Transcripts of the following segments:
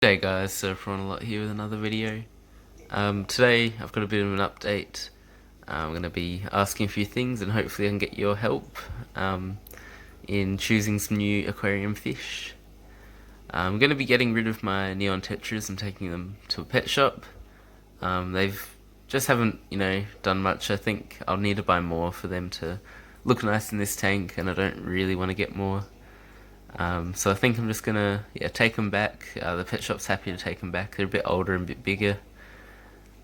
Hey guys, SirPrawnAlot here with another video. Today I've got a bit of an update. I'm going to be asking a few things and hopefully I can get your help in choosing some new aquarium fish. I'm going to be getting rid of my neon tetras and taking them to a pet shop. They've just haven't, done much. I think I'll need to buy more for them to look nice in this tank, and I don't really want to get more. So I think I'm just gonna take them back. The pet shop's happy to take them back. They're a bit older and a bit bigger.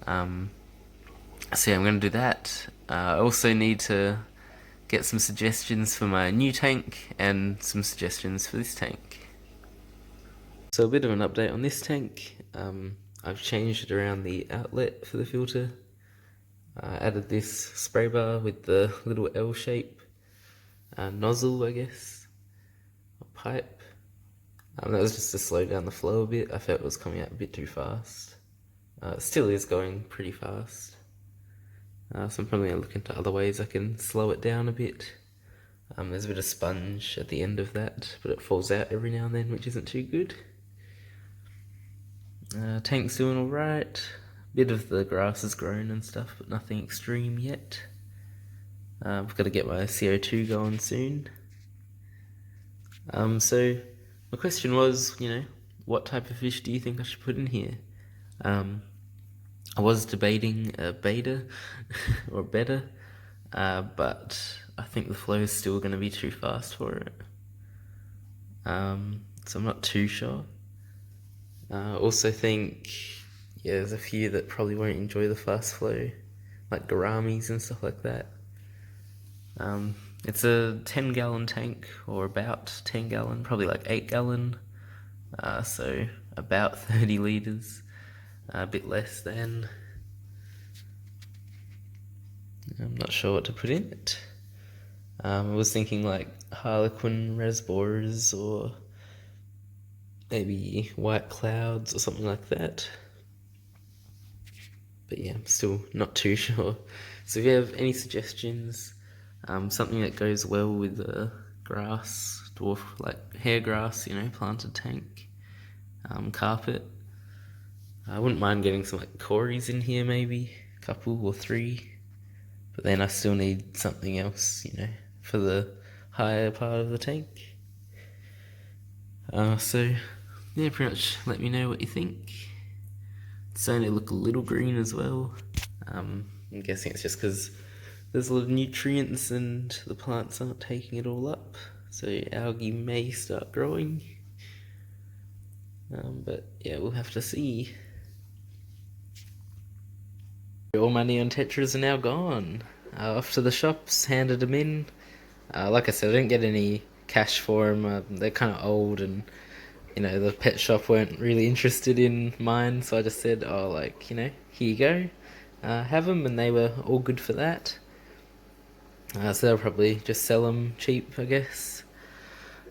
So yeah, I'm gonna do that. I also need to get some suggestions for my new tank and some suggestions for this tank. So a bit of an update on this tank. I've changed around the outlet for the filter. I added this spray bar with the little L shape nozzle, I guess, or pipe. That was just to slow down the flow a bit. I felt it was coming out a bit too fast. It still is going pretty fast. So I'm probably going to look into other ways I can slow it down a bit. There's a bit of sponge at the end of that, but it falls out every now and then, which isn't too good. Tank's doing alright. Bit of the grass has grown and stuff, but nothing extreme yet. I've got to get my CO2 going soon. So my question was, what type of fish do you think I should put in here? I was debating a beta or better, but I think the flow is still going to be too fast for it. So I'm not too sure. Also think, there's a few that probably won't enjoy the fast flow, like gouramis and stuff like that. It's a 10-gallon tank, or about 10 gallon, probably like 8 gallon, so about 30 litres, a bit less than. I'm not sure what to put in it. I was thinking like Harlequin reservoirs or maybe white clouds or something like that. But yeah, I'm still not too sure. So if you have any suggestions, something that goes well with the grass, dwarf like hair grass, planted tank, carpet. I wouldn't mind getting some like cories in here, maybe a couple or 3. But then I still need something else, for the higher part of the tank. So yeah, pretty much let me know what you think. It's starting to look a little green as well. I'm guessing it's just because there's a lot of nutrients and the plants aren't taking it all up, so algae may start growing. But yeah, we'll have to see. All my neon tetras are now gone. Off to the shops, handed them in. Like I said, I didn't get any cash for them. They're kind of old, and the pet shop weren't really interested in mine, so I just said, here you go, have them, and they were all good for that. So they'll probably just sell them cheap, I guess.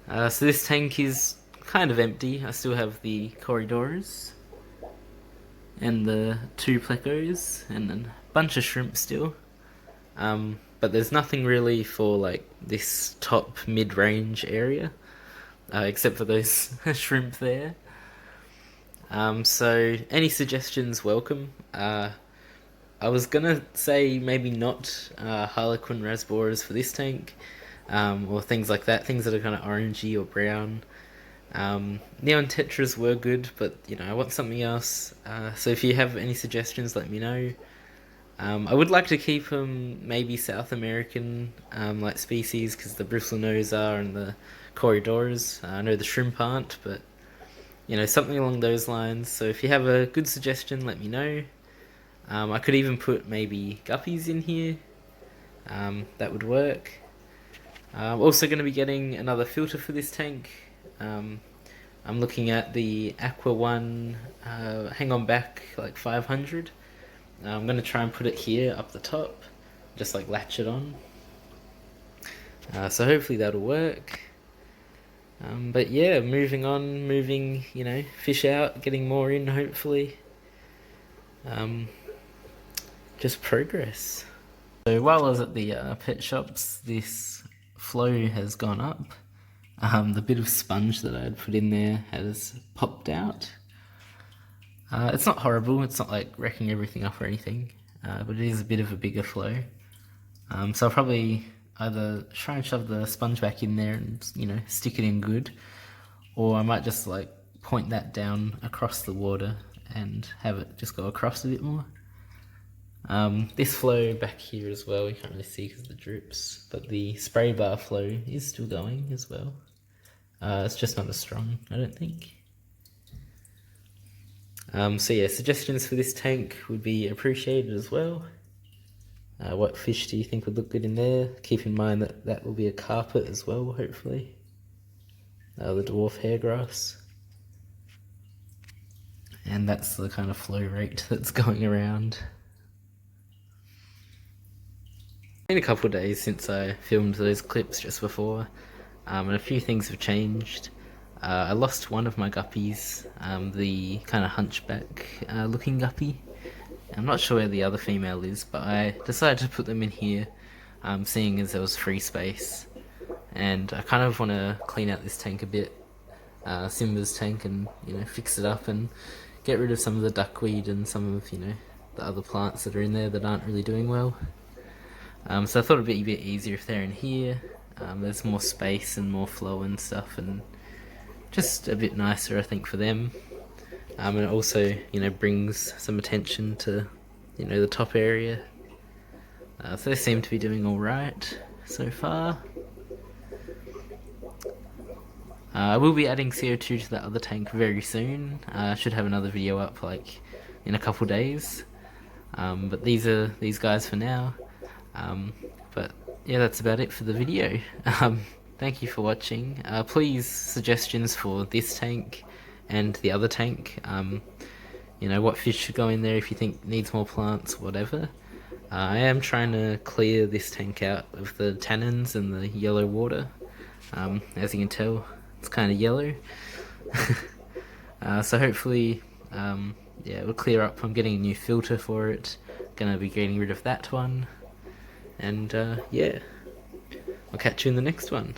So this tank is kind of empty. I still have the corridors and the 2 plecos and a bunch of shrimp still. But there's nothing really for like this top mid-range area, except for those shrimp there. So any suggestions welcome. I was gonna say maybe not Harlequin reservoirs for this tank, or things like that, things that are kind of orangey or brown. Neon tetras were good, but I want something else. So if you have any suggestions, let me know. I would like to keep them maybe South American like species, because the bristlenose are and the corridors. I know the shrimp aren't, but something along those lines. So if you have a good suggestion, let me know. I could even put maybe guppies in here. That would work. I'm also going to be getting another filter for this tank. I'm looking at the Aqua One Hang On Back like 500. I'm going to try and put it here up the top, just like latch it on. So hopefully that'll work. But yeah, moving, fish out, getting more in hopefully. Just progress. So while I was at the pet shops, this flow has gone up. The bit of sponge that I had put in there has popped out. It's not horrible, it's not like wrecking everything up or anything, but it is a bit of a bigger flow. So I'll probably either try and shove the sponge back in there and, you know, stick it in good, or I might just like point that down across the water and have it just go across a bit more. This flow back here as well, you can't really see because of the drips, but the spray bar flow is still going as well. It's just not as strong, I don't think. So yeah, suggestions for this tank would be appreciated as well. What fish do you think would look good in there? Keep in mind that that will be a carpet as well, hopefully. The dwarf hairgrass. And that's the kind of flow rate that's going around. It's been a couple of days since I filmed those clips just before, and a few things have changed. I lost one of my guppies, the kind of hunchback looking guppy. I'm not sure where the other female is, but I decided to put them in here, seeing as there was free space. And I kind of want to clean out this tank a bit, Simba's tank, and, you know, fix it up and get rid of some of the duckweed and some of, you know, the other plants that are in there that aren't really doing well. So I thought it'd be a bit easier if they're in here. There's more space and more flow and stuff, and just a bit nicer, I think, for them. And it also, you know, brings some attention to, you know, the top area. So they seem to be doing all right so far. I will be adding CO2 to that other tank very soon. I should have another video up like in a couple days. But these are these guys for now. But yeah, that's about it for the video. Thank you for watching. Please, suggestions for this tank and the other tank. You know, what fish should go in there if you think needs more plants, whatever. I am trying to clear this tank out of the tannins and the yellow water. As you can tell, it's kind of yellow. So hopefully, yeah, it'll clear up. I'm getting a new filter for it. Gonna be getting rid of that one. And yeah, I'll catch you in the next one.